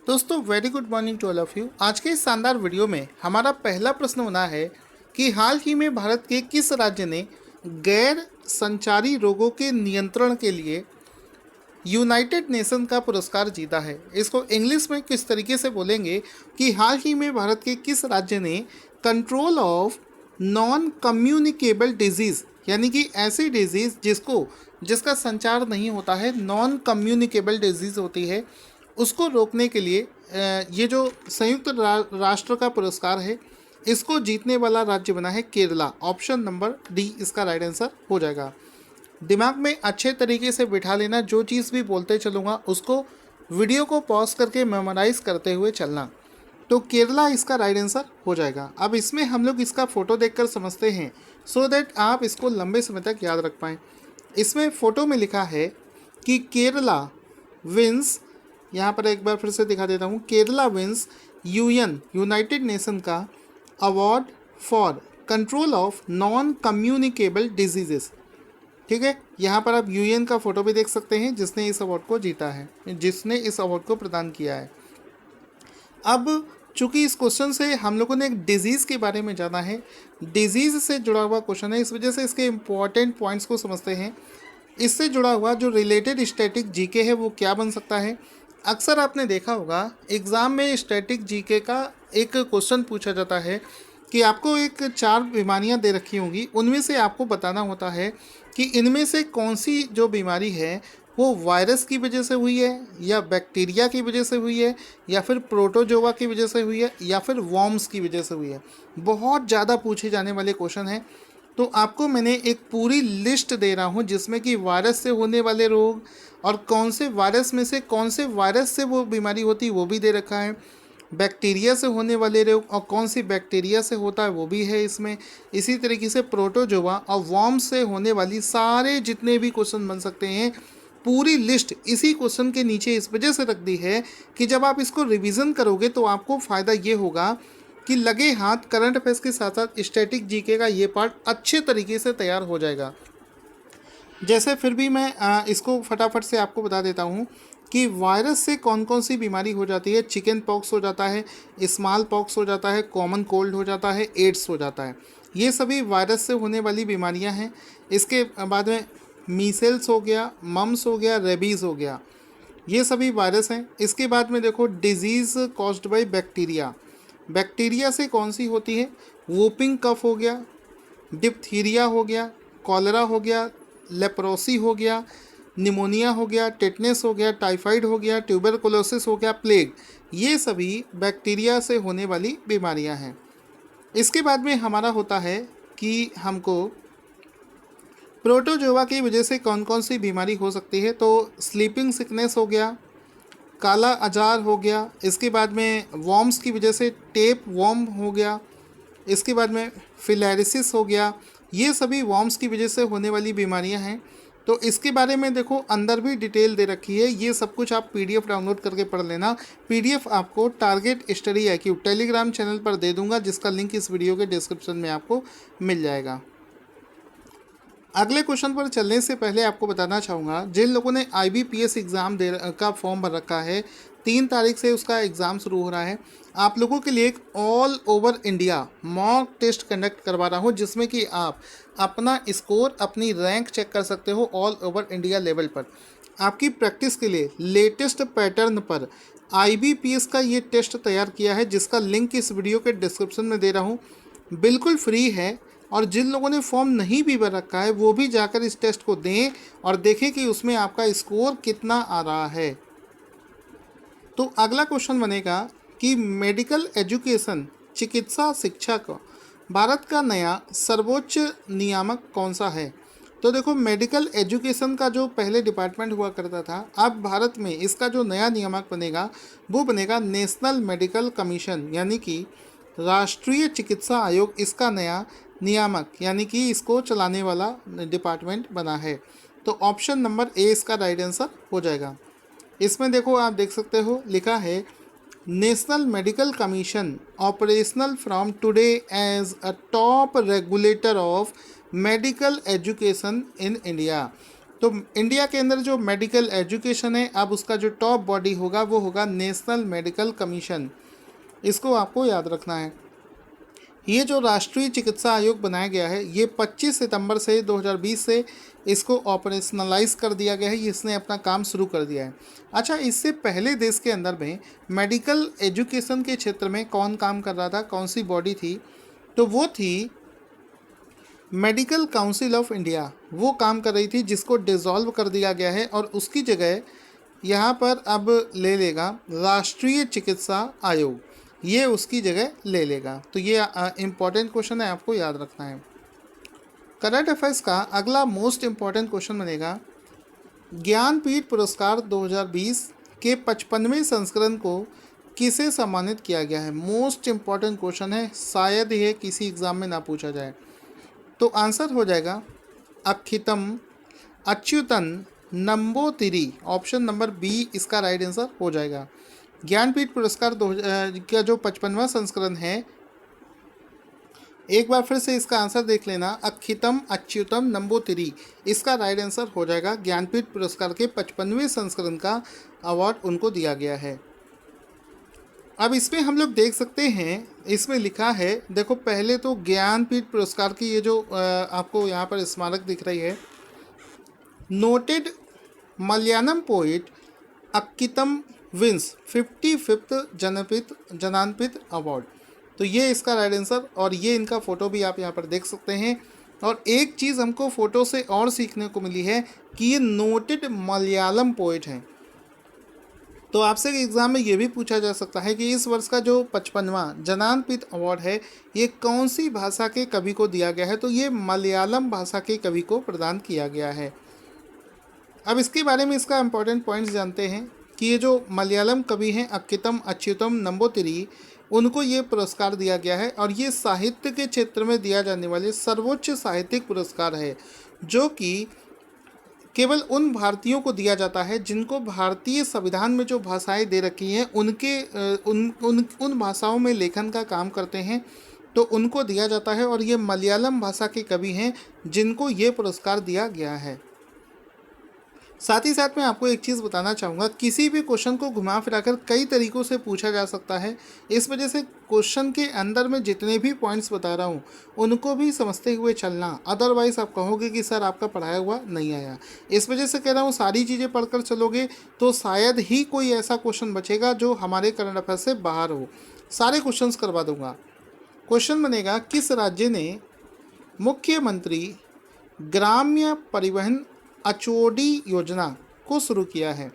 दोस्तों very good morning to all of you. आज के इस शानदार वीडियो में हमारा पहला प्रश्न बना है कि हाल ही में भारत के किस राज्य ने गैर संचारी रोगों के नियंत्रण के लिए यूनाइटेड नेशन का पुरस्कार जीता है। इसको इंग्लिश में किस तरीके से बोलेंगे कि हाल ही में भारत के किस राज्य ने control of non communicable disease, यानी कि ऐसी डिजीज़ जिसका संचार नहीं होता है, नॉन कम्युनिकेबल डिजीज़ होती है, उसको रोकने के लिए ये जो संयुक्त राष्ट्र का पुरस्कार है, इसको जीतने वाला राज्य बना है केरला। ऑप्शन नंबर डी इसका राइट आंसर हो जाएगा। दिमाग में अच्छे तरीके से बिठा लेना, जो चीज़ भी बोलते चलूँगा उसको वीडियो को पॉज करके मेमोराइज करते हुए चलना। तो केरला इसका राइट आंसर हो जाएगा। अब इसमें हम लोग इसका फ़ोटो देखकर समझते हैं सो दैट आप इसको लंबे समय तक याद रख पाएँ। इसमें फ़ोटो में लिखा है कि केरला विंस, यहाँ पर एक बार फिर से दिखा देता हूँ, केरला विंस यूनाइटेड नेशन का award for control of non communicable diseases. ठीक है, यहाँ पर आप यूएन का फोटो भी देख सकते हैं जिसने इस अवार्ड को जीता है, जिसने इस अवार्ड को प्रदान किया है। अब चूंकि इस क्वेश्चन से हम लोगों ने एक डिजीज़ के बारे में जाना है, डिजीज़ से जुड़ा हुआ क्वेश्चन है, इस वजह से इसके इम्पॉर्टेंट पॉइंट्स को समझते हैं। इससे जुड़ा हुआ जो रिलेटेड स्टैटिक जीके है वो क्या बन सकता है। अक्सर आपने देखा होगा एग्ज़ाम में स्टैटिक जीके का एक क्वेश्चन पूछा जाता है कि आपको एक 4 बीमारियां दे रखी होंगी, उनमें से आपको बताना होता है कि इनमें से कौन सी जो बीमारी है वो वायरस की वजह से हुई है, या बैक्टीरिया की वजह से हुई है, या फिर प्रोटोजोआ की वजह से हुई है, या फिर वॉर्म्स की वजह से हुई है। बहुत ज़्यादा पूछे जाने वाले क्वेश्चन हैं। तो आपको मैंने एक पूरी लिस्ट दे रहा हूँ जिसमें कि वायरस से होने वाले रोग और कौन से वायरस में से कौन से वायरस से वो बीमारी होती है वो भी दे रखा है, बैक्टीरिया से होने वाले रोग और कौन सी बैक्टीरिया से होता है वो भी है इसमें। इसी तरीके से प्रोटोजोआ और वॉर्म से होने वाली सारे जितने भी क्वेश्चन बन सकते हैं, पूरी लिस्ट इसी क्वेश्चन के नीचे इस वजह से रख दी है कि जब आप इसको रिवीजन करोगे तो आपको फ़ायदा ये होगा कि लगे हाथ करंट अफेयर्स के साथ साथ स्टैटिक जीके का ये पार्ट अच्छे तरीके से तैयार हो जाएगा। जैसे फिर भी मैं इसको फटाफट से आपको बता देता हूँ कि वायरस से कौन कौन सी बीमारी हो जाती है। चिकन पॉक्स हो जाता है, स्मॉल पॉक्स हो जाता है, कॉमन कोल्ड हो जाता है, एड्स हो जाता है। ये सभी वायरस से होने वाली बीमारियां हैं। इसके बाद में मीसेल्स हो गया, मम्स हो गया, रेबीज़ हो गया, ये सभी वायरस हैं। इसके बाद में देखो disease caused by bacteria, bacteria से कौन सी होती है, वूपिंग कफ हो गया, डिप्थीरिया हो गया, कॉलरा हो गया, लेप्रोसी हो गया, निमोनिया हो गया, टेटनेस हो गया, टाइफाइड हो गया, ट्यूबरकुलोसिस हो गया, प्लेग, ये सभी बैक्टीरिया से होने वाली बीमारियां हैं। इसके बाद में हमारा होता है कि हमको प्रोटोजोआ की वजह से कौन कौन सी बीमारी हो सकती है। तो स्लीपिंग सिकनेस हो गया, काला अजार हो गया, इसके बाद में वॉर्म्स की वजह से टेप वॉर्म हो गया, इसके बाद में फिलैरिसिस हो गया, ये सभी वॉर्म्स की वजह से होने वाली बीमारियां हैं। तो इसके बारे में देखो अंदर भी डिटेल दे रखी है, ये सब कुछ आप पीडीएफ डाउनलोड करके पढ़ लेना। पीडीएफ आपको target study IQ Telegram channel पर दे दूंगा, जिसका लिंक इस वीडियो के डिस्क्रिप्शन में आपको मिल जाएगा। अगले क्वेश्चन पर चलने से पहले आपको बताना चाहूँगा, जिन लोगों ने IBPS एग्ज़ाम का फॉर्म भर रखा है, 3 तारीख से उसका एग्ज़ाम शुरू हो रहा है। आप लोगों के लिए एक all over India mock test conduct करवा रहा हूँ, जिसमें कि आप अपना स्कोर, अपनी रैंक चेक कर सकते हो ऑल ओवर इंडिया लेवल पर। आपकी प्रैक्टिस के लिए लेटेस्ट पैटर्न पर IBPS का ये टेस्ट तैयार किया है, जिसका लिंक इस वीडियो के डिस्क्रिप्शन में दे रहा हूँ। बिल्कुल फ्री है, और जिन लोगों ने फॉर्म नहीं भी भर रखा है वो भी जाकर इस टेस्ट को दें और देखें कि उसमें आपका स्कोर कितना आ रहा है। तो अगला क्वेश्चन बनेगा कि मेडिकल एजुकेशन, चिकित्सा शिक्षा का भारत का नया सर्वोच्च नियामक कौन सा है। तो देखो मेडिकल एजुकेशन का जो पहले डिपार्टमेंट हुआ करता था, अब भारत में इसका जो नया नियामक बनेगा वो बनेगा नेशनल मेडिकल कमीशन, यानी कि राष्ट्रीय चिकित्सा आयोग इसका नया नियामक, यानी कि इसको चलाने वाला डिपार्टमेंट बना है। तो ऑप्शन नंबर ए इसका राइट आंसर हो जाएगा। इसमें देखो आप देख सकते हो लिखा है national medical commission operational from today as a top regulator of medical education in India. तो इंडिया के अंदर जो मेडिकल एजुकेशन है, अब उसका जो टॉप बॉडी होगा वो होगा नेशनल मेडिकल कमीशन। इसको आपको याद रखना है। ये जो राष्ट्रीय चिकित्सा आयोग बनाया गया है, ये 25 सितंबर से 2020 से इसको ऑपरेशनलाइज कर दिया गया है, इसने अपना काम शुरू कर दिया है। अच्छा, इससे पहले देश के अंदर में मेडिकल एजुकेशन के क्षेत्र में कौन काम कर रहा था, कौन सी बॉडी थी? तो वो थी मेडिकल काउंसिल ऑफ इंडिया, वो काम कर रही थी, जिसको डिसॉल्व कर दिया गया है और उसकी जगह यहाँ पर अब ले लेगा राष्ट्रीय चिकित्सा आयोग, ये उसकी जगह ले लेगा। तो ये इम्पॉर्टेंट क्वेश्चन है, आपको याद रखना है। करंट अफेयर्स का अगला मोस्ट इम्पॉर्टेंट क्वेश्चन बनेगा, ज्ञानपीठ पुरस्कार 2020 के 55वें संस्करण को किसे सम्मानित किया गया है? मोस्ट इम्पॉर्टेंट क्वेश्चन है, शायद ही किसी एग्जाम में ना पूछा जाए। तो आंसर हो जाएगा अक्षितम अच्युतन नंबोतिरी, ऑप्शन नंबर बी इसका राइट आंसर हो जाएगा। ज्ञानपीठ पुरस्कार का जो 55वां संस्करण है, एक बार फिर से इसका आंसर देख लेना, अक्षितम अच्युतम नंबोतिरी, इसका राइट आंसर हो जाएगा। ज्ञानपीठ पुरस्कार के 55वें संस्करण का अवार्ड उनको दिया गया है। अब इसमें हम लोग देख सकते हैं, इसमें लिखा है, देखो पहले तो ज्ञानपीठ पुरस्कार की ये जो आपको यहाँ पर स्मारक दिख रही है, noted Malayalam poet Akkitham wins 55th Jnanpith award, तो ये इसका राइट आंसर, और ये इनका फ़ोटो भी आप यहाँ पर देख सकते हैं। और एक चीज़ हमको फ़ोटो से और सीखने को मिली है कि ये नोटेड मलयालम पोइट हैं। तो आपसे एग्ज़ाम में ये भी पूछा जा सकता है कि इस वर्ष का जो 55वां जनानपीठ अवार्ड है, ये कौन सी भाषा के कवि को दिया गया है? तो ये मलयालम भाषा के कवि को प्रदान किया गया है। अब इसके बारे में इसका इम्पोर्टेंट पॉइंट्स जानते हैं कि ये जो मलयालम कवि हैं अक्कितम अच्युतम नंबोतिरी, उनको ये पुरस्कार दिया गया है और ये साहित्य के क्षेत्र में दिया जाने वाले सर्वोच्च साहित्यिक पुरस्कार है, जो कि केवल उन भारतीयों को दिया जाता है जिनको भारतीय संविधान में जो भाषाएं दे रखी हैं उनके उन भाषाओं में लेखन का काम करते हैं, तो उनको दिया जाता है। और ये मलयालम भाषा के कवि हैं जिनको ये पुरस्कार दिया गया है। साथ ही साथ मैं आपको एक चीज़ बताना चाहूँगा, किसी भी क्वेश्चन को घुमा फिराकर कई तरीक़ों से पूछा जा सकता है। इस वजह से क्वेश्चन के अंदर में जितने भी पॉइंट्स बता रहा हूँ उनको भी समझते हुए चलना, अदरवाइज़ आप कहोगे कि सर आपका पढ़ाया हुआ नहीं आया। इस वजह से कह रहा हूँ, सारी चीज़ें पढ़कर चलोगे तो शायद ही कोई ऐसा क्वेश्चन बचेगा जो हमारे करंट अफेयर से बाहर हो। सारे क्वेश्चन करवा दूँगा। क्वेश्चन बनेगा, किस राज्य ने मुख्यमंत्री ग्राम्य परिवहन अचोडी योजना को शुरू किया है?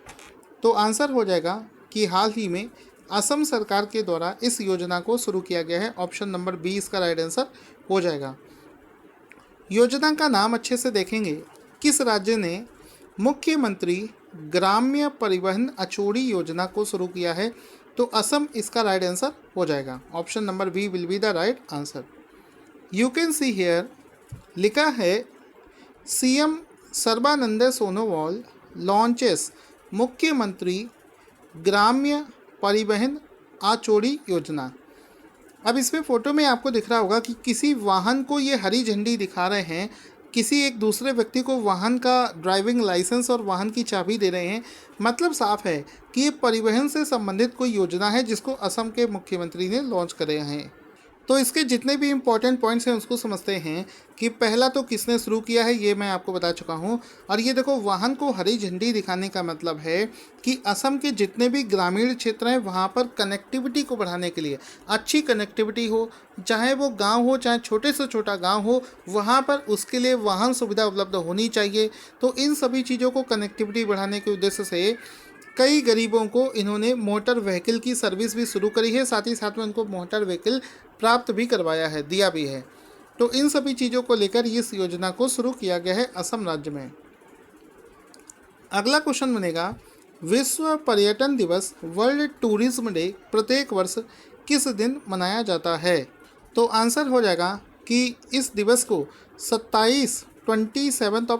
तो आंसर हो जाएगा कि हाल ही में असम सरकार के द्वारा इस योजना को शुरू किया गया है। ऑप्शन नंबर बी इसका राइट आंसर हो जाएगा। योजना का नाम अच्छे से देखेंगे, किस राज्य ने मुख्यमंत्री ग्राम्य परिवहन अचोडी योजना को शुरू किया है? तो असम इसका राइट आंसर हो जाएगा। Option number B will be the right answer. You can see here लिखा है, सीएम सर्बानंद सोनोवाल लॉन्चेस मुख्यमंत्री ग्राम्य परिवहन अचोडी योजना। अब इसमें फ़ोटो में आपको दिख रहा होगा कि किसी वाहन को ये हरी झंडी दिखा रहे हैं, किसी एक दूसरे व्यक्ति को वाहन का ड्राइविंग लाइसेंस और वाहन की चाबी दे रहे हैं। मतलब साफ है कि ये परिवहन से संबंधित कोई योजना है जिसको असम के मुख्यमंत्री ने लॉन्च करे हैं। तो इसके जितने भी इम्पॉर्टेंट पॉइंट्स हैं उसको समझते हैं कि पहला तो किसने शुरू किया है, ये मैं आपको बता चुका हूँ। और ये देखो, वाहन को हरी झंडी दिखाने का मतलब है कि असम के जितने भी ग्रामीण क्षेत्र हैं वहाँ पर कनेक्टिविटी को बढ़ाने के लिए, अच्छी कनेक्टिविटी हो, चाहे वो गांव हो चाहे छोटे से छोटा गांव हो, वहाँ पर उसके लिए वाहन सुविधा उपलब्ध होनी चाहिए। तो इन सभी चीज़ों को कनेक्टिविटी बढ़ाने के उद्देश्य से कई गरीबों को इन्होंने मोटर व्हीकल की सर्विस भी शुरू करी है, साथ ही साथ में उनको मोटर व्हीकल प्राप्त भी करवाया है, दिया भी है। तो इन सभी चीज़ों को लेकर इस योजना को शुरू किया गया है असम राज्य में। अगला क्वेश्चन बनेगा, विश्व पर्यटन दिवस वर्ल्ड टूरिज्म डे प्रत्येक वर्ष किस दिन मनाया जाता है? तो आंसर हो जाएगा कि इस दिवस को 27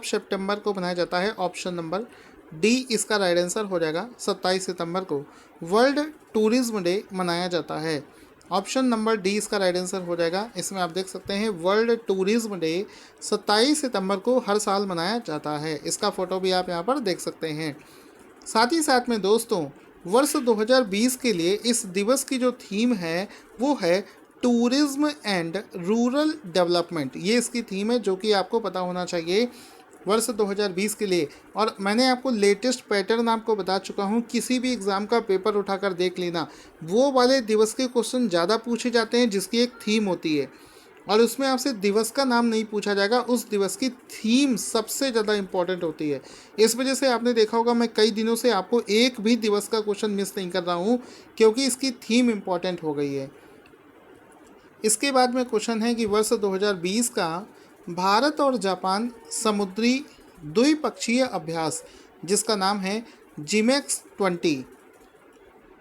सितंबर को मनाया जाता है। ऑप्शन नंबर डी इसका राइट आंसर हो जाएगा। 27 सितंबर को वर्ल्ड टूरिज्म डे मनाया जाता है। ऑप्शन नंबर डी इसका राइट आंसर हो जाएगा। इसमें आप देख सकते हैं वर्ल्ड टूरिज्म डे 27 सितंबर को हर साल मनाया जाता है। इसका फ़ोटो भी आप यहाँ पर देख सकते हैं। साथ ही साथ में दोस्तों वर्ष 2020 के लिए इस दिवस की जो थीम है वो है टूरिज्म एंड रूरल डेवलपमेंट। ये इसकी थीम है जो कि आपको पता होना चाहिए वर्ष 2020 के लिए। और मैंने आपको लेटेस्ट पैटर्न आपको बता चुका हूँ, किसी भी एग्ज़ाम का पेपर उठाकर देख लेना, वो वाले दिवस के क्वेश्चन ज़्यादा पूछे जाते हैं जिसकी एक थीम होती है, और उसमें आपसे दिवस का नाम नहीं पूछा जाएगा, उस दिवस की थीम सबसे ज़्यादा इंपॉर्टेंट होती है। इस वजह से आपने देखा होगा मैं कई दिनों से आपको एक भी दिवस का क्वेश्चन मिस नहीं कर रहा हूँ, क्योंकि इसकी थीम इंपॉर्टेंट हो गई है। इसके बाद में क्वेश्चन है कि वर्ष 2020 का भारत और जापान समुद्री द्विपक्षीय अभ्यास जिसका नाम है जिमेक्स 20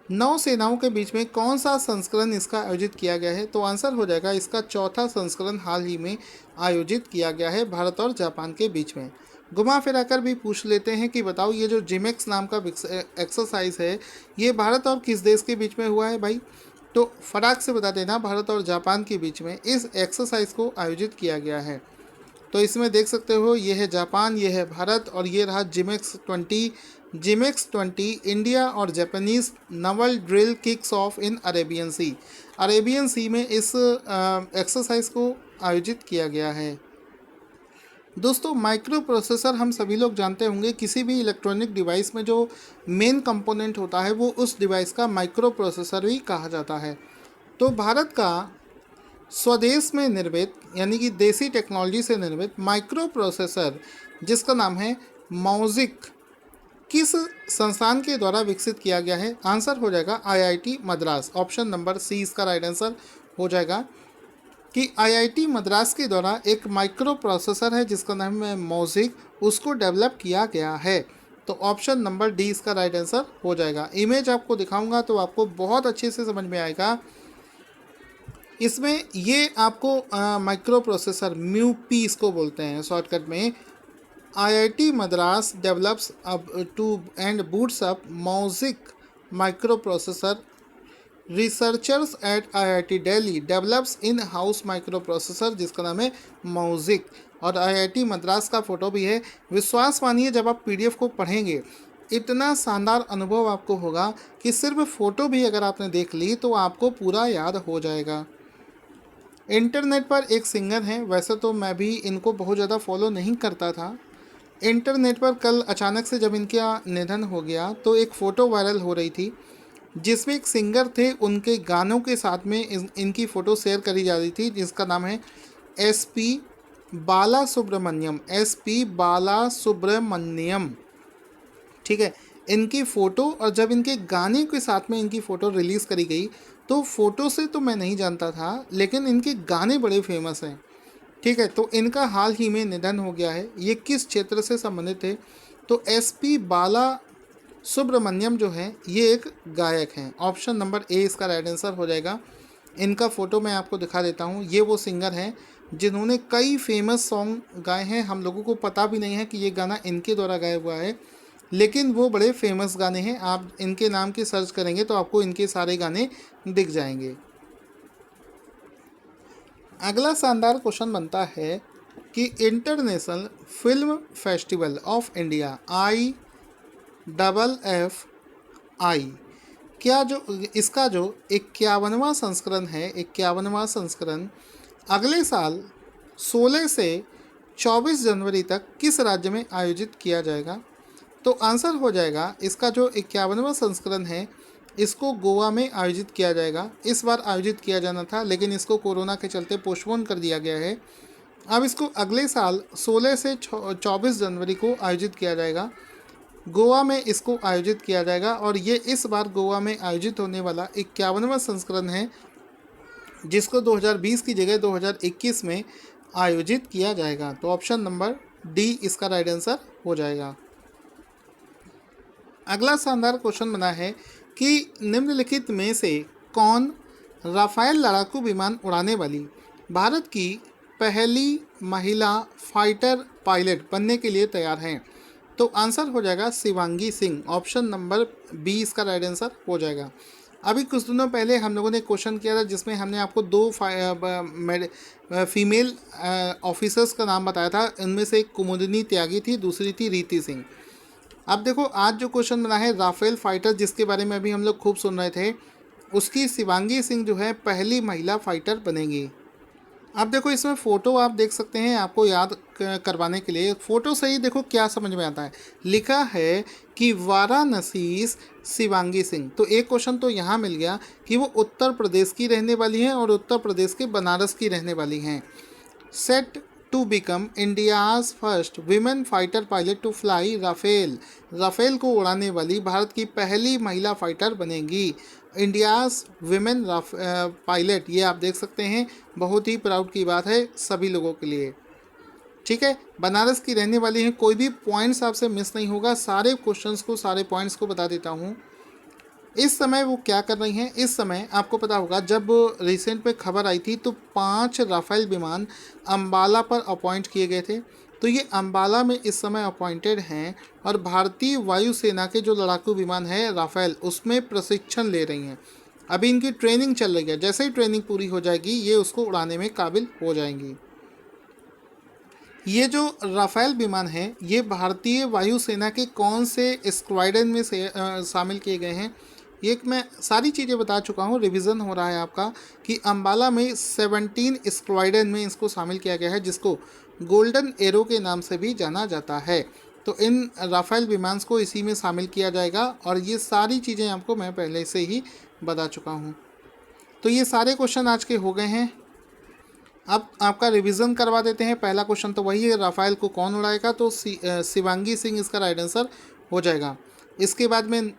नौसेनाओं के बीच में कौन सा संस्करण इसका आयोजित किया गया है? तो आंसर हो जाएगा इसका चौथा संस्करण हाल ही में आयोजित किया गया है भारत और जापान के बीच में। घुमा फिरा कर भी पूछ लेते हैं कि बताओ ये जो जिमेक्स नाम का एक्सरसाइज है ये भारत और किस देश के बीच में हुआ है भाई? तो फटाक से बता देना, भारत और जापान के बीच में इस एक्सरसाइज को आयोजित किया गया है। तो इसमें देख सकते हो ये है जापान, ये है भारत, और ये रहा जिमेक्स 20। जिमेक्स 20 इंडिया और Japanese naval drill kicks off in Arabian sea. Arabian sea में इस एक्सरसाइज को आयोजित किया गया है। दोस्तों माइक्रो प्रोसेसर हम सभी लोग जानते होंगे, किसी भी इलेक्ट्रॉनिक डिवाइस में जो मेन कंपोनेंट होता है वो उस डिवाइस का माइक्रो प्रोसेसर भी कहा जाता है। तो भारत का स्वदेश में निर्मित यानी कि देसी टेक्नोलॉजी से निर्मित माइक्रो प्रोसेसर जिसका नाम है मौजिक किस संस्थान के द्वारा विकसित किया गया है? आंसर हो जाएगा IIT Madras. Option number C इसका राइट आंसर हो जाएगा कि आईआईटी मद्रास के द्वारा एक माइक्रो प्रोसेसर है जिसका नाम है मौजिक, उसको डेवलप किया गया है। तो ऑप्शन नंबर डी इसका राइट आंसर हो जाएगा। इमेज आपको दिखाऊंगा तो आपको बहुत अच्छे से समझ में आएगा। इसमें ये आपको माइक्रो प्रोसेसर म्यूपी इसको बोलते हैं शॉर्टकट में। आईआईटी मद्रास डेवलप्स अब टू and boots up Moushik microprocessor. Researchers at IIT Delhi develops in house microprocessor जिसका नाम है मौजिक, और आईआईटी मद्रास का फ़ोटो भी है। विश्वास मानिए जब आप पीडीएफ को पढ़ेंगे इतना शानदार अनुभव आपको होगा कि सिर्फ फ़ोटो भी अगर आपने देख ली तो आपको पूरा याद हो जाएगा। इंटरनेट पर एक सिंगर हैं, वैसे तो मैं भी इनको बहुत ज़्यादा फॉलो नहीं करता था। इंटरनेट पर कल अचानक से जब इनका निधन हो गया तो एक फ़ोटो वायरल हो रही थी जिसमें एक सिंगर थे, उनके गानों के साथ में इनकी फ़ोटो शेयर करी जा रही थी जिसका नाम है एसपी बाला सुब्रमण्यम। एसपी बाला सुब्रमण्यम, ठीक है, इनकी फ़ोटो। और जब इनके गाने के साथ में इनकी फ़ोटो रिलीज़ करी गई तो फ़ोटो से तो मैं नहीं जानता था, लेकिन इनके गाने बड़े फेमस हैं, ठीक है। तो इनका हाल ही में निधन हो गया है। ये किस क्षेत्र से संबंधित थे? तो एसपी बाला सुब्रमण्यम जो है ये एक गायक हैं। ऑप्शन नंबर ए इसका राइट आंसर हो जाएगा। इनका फ़ोटो मैं आपको दिखा देता हूँ। ये वो सिंगर हैं जिन्होंने कई फेमस सॉन्ग गाए हैं, हम लोगों को पता भी नहीं है कि ये गाना इनके द्वारा गाया हुआ है, लेकिन वो बड़े फेमस गाने हैं। आप इनके नाम की सर्च करेंगे तो आपको इनके सारे गाने दिख जाएंगे। अगला शानदार क्वेश्चन बनता है कि international film festival of India IFFI क्या जो इसका जो 51वां संस्करण है, 51वां संस्करण अगले साल 16 से 24 जनवरी तक किस राज्य में आयोजित किया जाएगा? तो आंसर हो जाएगा इसका जो 51वां संस्करण है इसको गोवा में आयोजित किया जाएगा। इस बार आयोजित किया जाना था लेकिन इसको कोरोना के चलते पोस्टपोन कर दिया गया है। अब इसको अगले साल 16 से 24 जनवरी को आयोजित किया जाएगा। गोवा में इसको आयोजित किया जाएगा और ये इस बार गोवा में आयोजित होने वाला 51वां संस्करण है जिसको 2020 की जगह 2021 में आयोजित किया जाएगा। तो ऑप्शन नंबर डी इसका राइट आंसर हो जाएगा। अगला शानदार क्वेश्चन बना है कि निम्नलिखित में से कौन राफेल लड़ाकू विमान उड़ाने वाली भारत की पहली महिला फाइटर पायलट बनने के लिए तैयार हैं? तो आंसर हो जाएगा Shivangi Singh. Option number B इसका राइट आंसर हो जाएगा। अभी कुछ दिनों पहले हम लोगों ने क्वेश्चन किया था जिसमें हमने आपको दो फीमेल ऑफिसर्स का नाम बताया था। इनमें से एक कुमुदिनी त्यागी थी, दूसरी थी रीति सिंह। अब देखो आज जो क्वेश्चन बना है राफेल फाइटर, जिसके बारे में अभी हम लोग खूब सुन रहे थे, उसकी शिवांगी सिंह जो है पहली महिला फाइटर बनेगी। अब देखो इसमें फ़ोटो आप देख सकते हैं, आपको याद करवाने के लिए फ़ोटो से ही देखो क्या समझ में आता है। लिखा है कि वाराणसी शिवांगी सिंह। तो एक क्वेश्चन तो यहाँ मिल गया कि वो उत्तर प्रदेश की रहने वाली हैं और उत्तर प्रदेश के बनारस की रहने वाली हैं। Set to become India's first women fighter pilot to fly Rafale. Rafale को उड़ाने वाली भारत की पहली महिला फाइटर बनेगी। इंडियाज़ विमेन पायलट, ये आप देख सकते हैं, बहुत ही प्राउड की बात है सभी लोगों के लिए। ठीक है, बनारस की रहने वाली हैं, कोई भी पॉइंट्स आपसे मिस नहीं होगा, सारे क्वेश्चंस को सारे पॉइंट्स को बता देता हूँ। इस समय वो क्या कर रही हैं, इस समय आपको पता होगा जब रिसेंट में खबर आई थी तो 5 राफेल विमान अंबाला पर अपॉइंट किए गए थे। तो ये अंबाला में इस समय अपॉइंटेड हैं और भारतीय वायुसेना के जो लड़ाकू विमान है राफेल, उसमें प्रशिक्षण ले रही हैं। अभी इनकी ट्रेनिंग चल रही है, जैसे ही ट्रेनिंग पूरी हो जाएगी ये उसको उड़ाने में काबिल हो जाएंगी। ये जो राफेल विमान है ये भारतीय वायुसेना के कौन से स्क्वाड्रन में से शामिल किए गए हैं, ये मैं सारी चीज़ें बता चुका हूँ, रिवीजन हो रहा है आपका कि अंबाला में 17 स्क्वाड्रन में इसको शामिल किया गया है, जिसको गोल्डन एरो के नाम से भी जाना जाता है। तो इन राफेल विमान को इसी में शामिल किया जाएगा और ये सारी चीज़ें आपको मैं पहले से ही बता चुका हूँ। तो ये सारे क्वेश्चन आज के हो गए हैं। अब आपका रिवीजन करवा देते हैं। पहला क्वेश्चन तो वही है, राफेल को कौन उड़ाएगा, तो शिवांगी सिंह इसका राइट आंसर हो जाएगा। इसके बाद में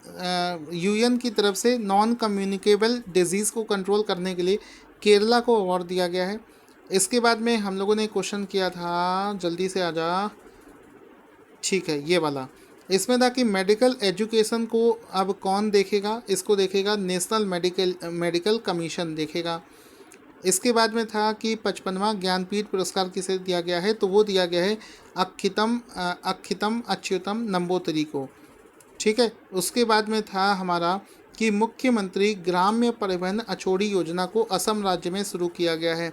यूएन की तरफ से नॉन कम्युनिकेबल डिजीज़ को कंट्रोल करने के लिए केरला को अवार्ड दिया गया है। इसके बाद में हम लोगों ने क्वेश्चन किया था, जल्दी से आ जा, ठीक है ये वाला, इसमें था कि मेडिकल एजुकेशन को अब कौन देखेगा, इसको देखेगा नेशनल मेडिकल कमीशन देखेगा। इसके बाद में था कि 55वां ज्ञानपीठ पुरस्कार किसे दिया गया है, तो वो दिया गया है अक्षितम अच्युतम नंबूतिरी को। ठीक है, उसके बाद में था हमारा कि मुख्यमंत्री ग्राम्य परिवहन अछोड़ी योजना को असम राज्य में शुरू किया गया है।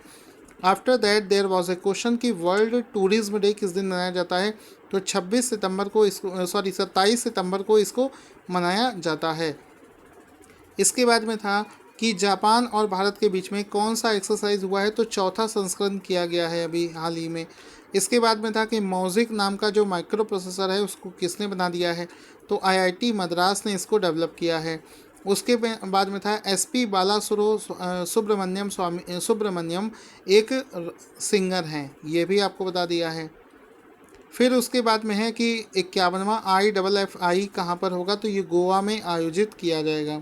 After that there was a question कि वर्ल्ड टूरिज्म डे किस दिन मनाया जाता है, तो 27 सितंबर को इसको 27 सितंबर को इसको मनाया जाता है। इसके बाद में था कि जापान और भारत के बीच में कौन सा एक्सरसाइज हुआ है, तो चौथा संस्करण किया गया है अभी हाल ही में। इसके बाद में था कि मौजिक नाम का जो माइक्रो प्रोसेसर है उसको किसने बना दिया है, तो आईआईटी मद्रास ने इसको डेवलप किया है। उसके बाद में था एसपी सुब्रमण्यम एक सिंगर हैं, ये भी आपको बता दिया है। फिर उसके बाद में है कि 51वां IFFI कहाँ पर होगा, तो ये गोवा में आयोजित किया जाएगा।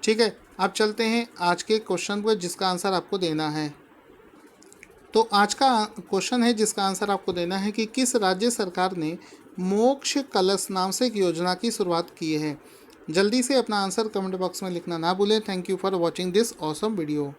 ठीक है, अब चलते हैं आज के क्वेश्चन पर जिसका आंसर आपको देना है। तो आज का क्वेश्चन है जिसका आंसर आपको देना है कि किस राज्य सरकार ने मोक्ष कलश नाम से एक योजना की शुरुआत की है। जल्दी से अपना आंसर कमेंट बॉक्स में लिखना ना भूलें। Thank you for watching this awesome video.